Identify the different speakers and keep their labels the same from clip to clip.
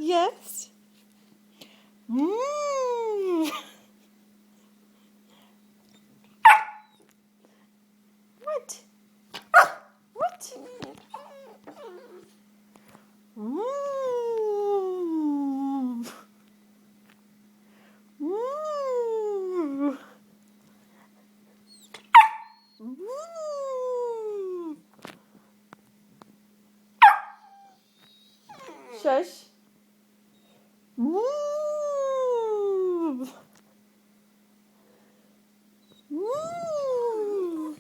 Speaker 1: Yes. Mm. What? What? Mm. Mm. Mm. Shush. Mm. Mm.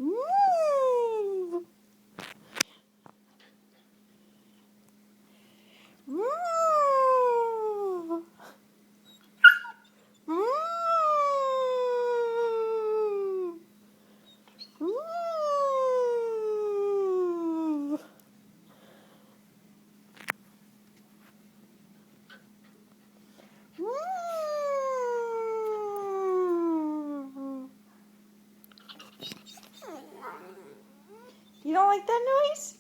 Speaker 1: Mm. Mm. Mm. Mm. You don't like that noise?